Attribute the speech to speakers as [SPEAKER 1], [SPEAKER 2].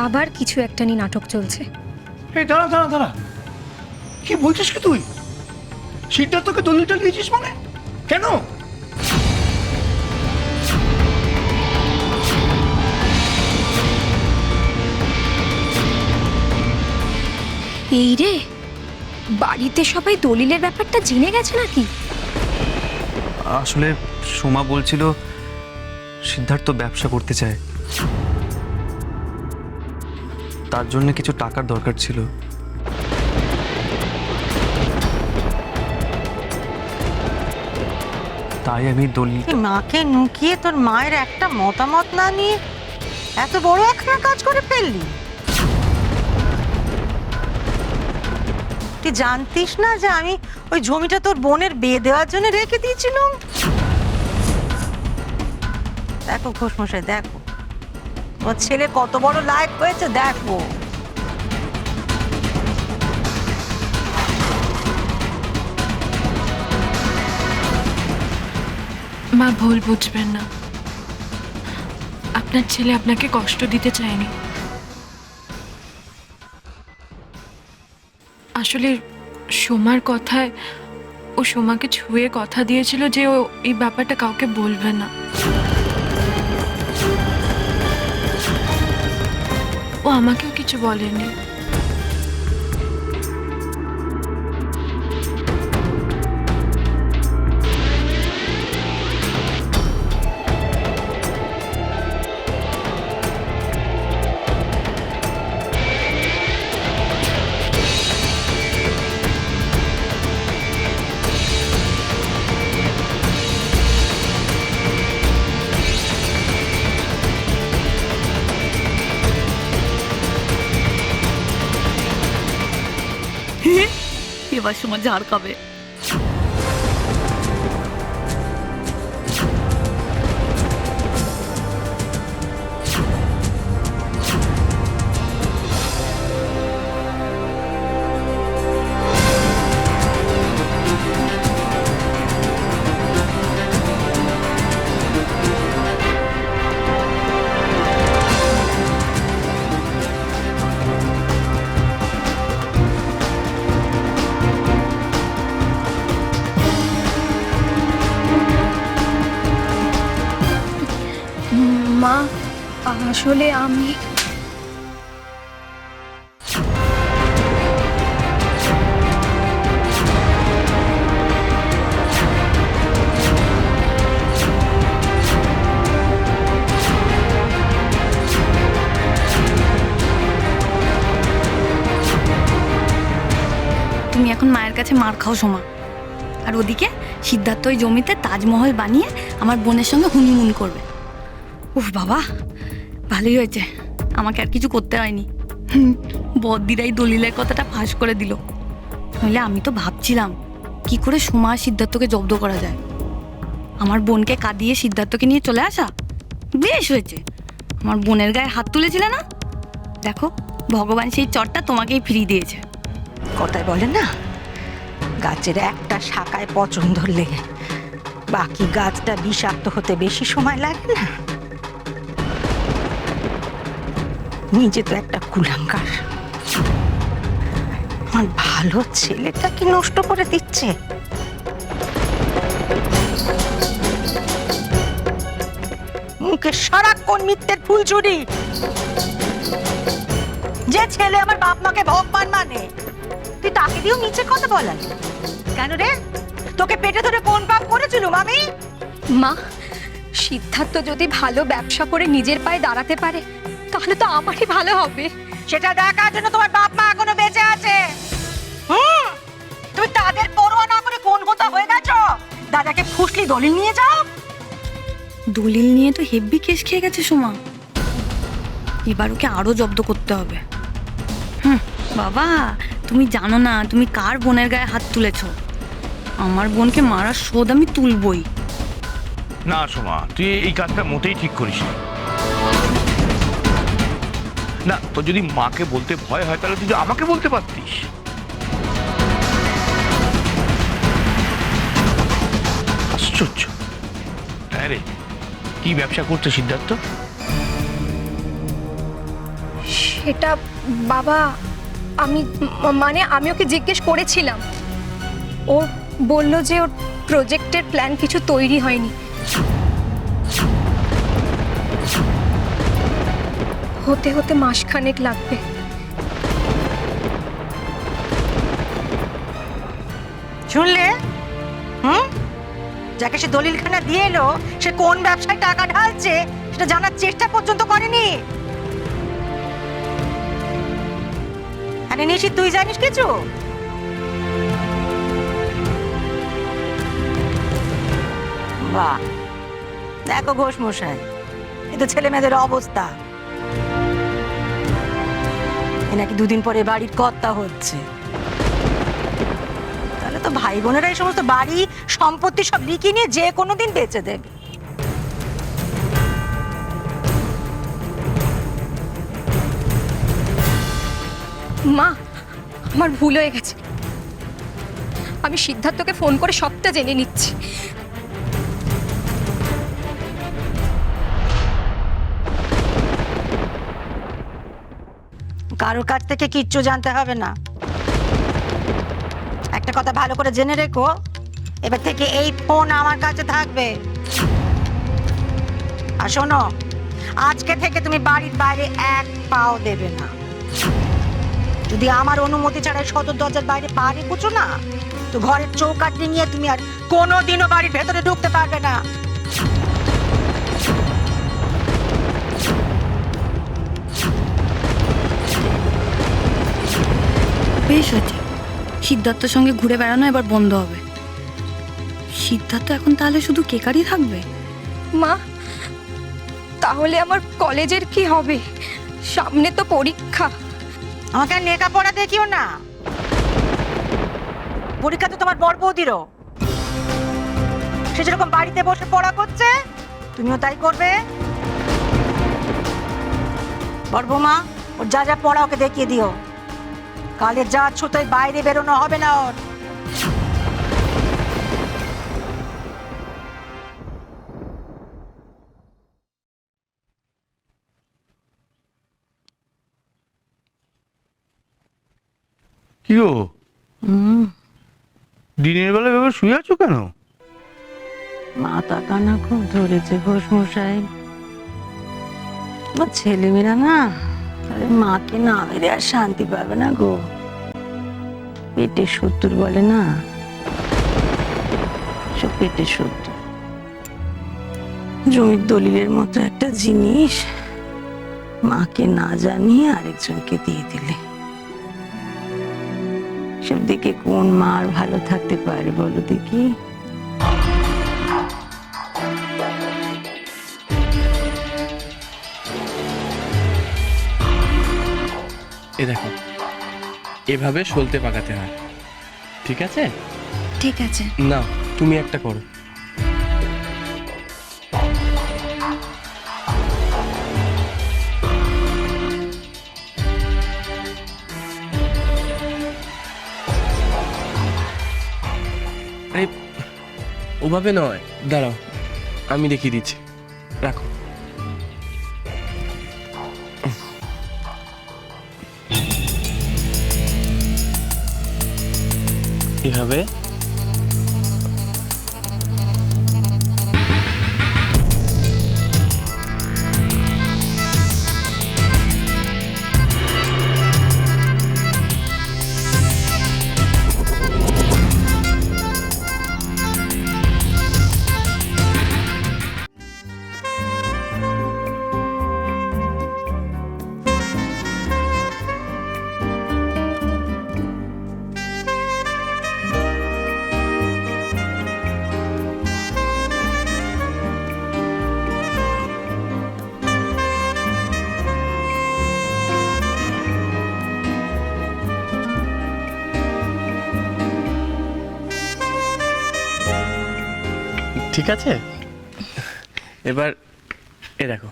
[SPEAKER 1] আবার কিছু একটা নিয়ে নাটক চলছে।
[SPEAKER 2] এই দাঁড়া দাঁড়া দাঁড়া, কি বলছিস কি তুই? সিদ্ধার্থকে দলিলটা দিয়েছিস মানে? কেন?
[SPEAKER 1] এই রে, বাড়িতে সবাই দলিলের ব্যাপারটা জেনে গেছে নাকি?
[SPEAKER 3] আসলে সোমা বলছিল সিদ্ধার্থ ব্যবসা করতে চায়, তার জন্য কিছু টাকার দরকার ছিল। তাই আমি দলিল।
[SPEAKER 4] মাকে নুকিয়ে তোর মায়ের একটা মতামত না নিয়ে এত বড় একটা কাজ করে ফেললি। তুই জানতিস না যে আমি ওই জমিটা তোর বোনের বিয়ে দেওয়ার জন্য রেখে দিয়েছিলাম? দেখো ঘোষমশাই, দেখো তোমার ছেলে কত বড় লায়ক হয়েছে, দেখো।
[SPEAKER 5] মা ভুল বুঝবেন না, আপনার ছেলে আপনাকে কষ্ট দিতে চায়নি। আসলে সোমার কথায় ও সোমাকে ছুঁয়ে কথা দিয়েছিল যে ও এই ব্যাপারটা কাউকে বলবে না। ও আমাকেও কিছু বলেনি।
[SPEAKER 6] এবার সময় ঝাড় খাবে।
[SPEAKER 1] মা, আসলে আমি
[SPEAKER 6] তুমি এখন মায়ের কাছে মার খাও সোমা, আর ওদিকে সিদ্ধার্থ ওই জমিতে তাজমহল বানিয়ে আমার বোনের সঙ্গে হুনিমুন করবে। উফ বাবা, ভালোই হয়েছে, আমাকে আর কিছু করতে হয়নি। বদ্দিরাই দলিলের কথাটা ফাঁস করে দিল। নইলে আমি তো ভাবছিলাম কি করে সোমা আর সিদ্ধার্থকে জব্দ করা যায়। আমার বোনকে কাঁদিয়ে সিদ্ধার্থকে নিয়ে চলে আসা বেশ হয়েছে। আমার বোনের গায়ে হাত তুলেছিলে না, দেখো ভগবান সেই চটটা তোমাকেই ফিরিয়ে দিয়েছে।
[SPEAKER 4] কথায় বলে না, গাছের একটা শাখায় পচন ধরলে বাকি গাছটা বিষাক্ত হতে বেশি সময় লাগে না। নিজে তো একটা কুলাঙ্গার, আমার ভালো ছেলেটাকে নষ্ট করে দিচ্ছে। মুখে সারাক্ষণ মিথ্যের ফুলচুরি। যে ছেলে আমার বাপ মাকে ভগবান মানে, তুই তাকে দিয়েও নিচে কথা বলালি কেন রে? তোকে পেটে ধরে কোন পাপ করেছিল মামি?
[SPEAKER 1] মা, সিদ্ধার্থ যদি ভালো ব্যবসা করে নিজের পায়ে দাঁড়াতে পারে তাহলে তো আমারই ভালো হবে।
[SPEAKER 4] সেটা দেখার জন্য তোমার বাপ মা এখনো বেঁচে আছে। তুমি তাদের পরোয়া না করে কোন কথা হয়ে গেছো? দাদাকে ফুসলি দলিল নিয়ে যাও।
[SPEAKER 6] দলিল নিয়ে তো হেব্বি কেস খেয়ে গেছে সোমা, এবার ওকে আরো জব্দ করতে হবে। বাবা, তুমি জানো না তুমি কার বোনের গায়ে হাত তুলেছো। আমার বোনকে মারার শোধ আমি তুলবই।
[SPEAKER 2] না সোমা, তুই এই কাজটা মোটেই ঠিক করিস না। না, তো যদি মাকে বলতে ভয় হয় তাহলে তুই তো আমাকে বলতে পারতিস। আশ্চর্য। হ্যাঁ রে, কি ব্যবসা করছে সিদ্ধার্থ?
[SPEAKER 1] সেটা বাবা আমি ওকে জিজ্ঞেস করেছিলাম। ও বলল যে ওর প্রজেক্টের প্ল্যান কিছু তৈরি হয়নি, হতে হতে মাসখানেক লাগবে।
[SPEAKER 4] শুনলে? যাকে সে দলিলখানা দিয়ে এলো সে কোন ব্যবসায় টাকা ঢালছে সেটা জানার চেষ্টা পর্যন্ত করেনি। আরে নিশি, তুই জানিস কিছু? বাহ, দেখো ঘোষ মশাই, এ তো ছেলে মেয়েদের অবস্থা। এ নাকি দুদিন পরে বাড়ির কর্তা হচ্ছে। তাহলে তো ভাই বোনেরা এই সমস্ত বাড়ি সম্পত্তি সব লিখে নিয়ে যে কোনো দিন বেচে দেবে।
[SPEAKER 1] মা, আমার ভুল হয়ে গেছে। আমি সিদ্ধার্থকে ফোন করে সবটা জেনে নিচ্ছি।
[SPEAKER 4] কারোর কাছ থেকে কিচ্ছু জানতে হবে না। একটা কথা ভালো করে জেনে রেখো, এবার থেকে এই ফোন আমার কাছে থাকবে। আর শোনো, আজকে থেকে তুমি বাড়ির বাইরে এক পাও দেবে না। যদি আমার অনুমতি ছাড়া সদর দরজার বাইরে পা রেখেছো না, তো ঘরের চৌকাঠ নিয়ে তুমি আর কোনোদিনও বাড়ির ভেতরে ঢুকতে পারবে না।
[SPEAKER 6] বেশ হয়েছে, সিদ্ধার্থর সঙ্গে ঘুরে বেড়ানো এবার বন্ধ হবে। সিদ্ধার্থ এখন তাহলে শুধু কেকারই থাকবে?
[SPEAKER 1] মা, তাহলে আমার কলেজের কি হবে? সামনে তো পরীক্ষা।
[SPEAKER 4] আমাকে আর লেখাপড়া দেখিও না। পরীক্ষা তো তোমার বড় বৌদিরও। সে যেরকম বাড়িতে বসে পড়া করছে, তুমিও তাই করবে। বড় বৌমা, ওর যা যা পড়া ওকে দেখিয়ে দিও। কালের যা ছুতোয় বাইরে বেরোনো হবে না ওর।
[SPEAKER 2] কি গো, দিনের বেলা ভেবে শুয়ে আছো কেন?
[SPEAKER 4] মাথা কানা খুব ধরেছে ঘোষ মশাই। ছেলেমেয়েরা না মাকে না মেরে আর শান্তি পাবে না গো। পেটের শত্রু বলে না, সব পেটের শত্রু। জমির দলিলের মতো একটা জিনিস মাকে না জানিয়ে আরেকজনকে দিয়ে দিলে, সব দিকে কোন মা আর ভালো থাকতে পারে বলো দেখি?
[SPEAKER 7] এ দেখো, এভাবে সলতে পাকাতে হয়, ঠিক আছে?
[SPEAKER 6] ঠিক আছে।
[SPEAKER 7] না, তুমি একটা করো। আরে ওভাবে নয়, দাঁড়াও আমি দেখিয়ে দিচ্ছি, রাখো। এভাবে ঠিক আছে। এবার এ দেখো,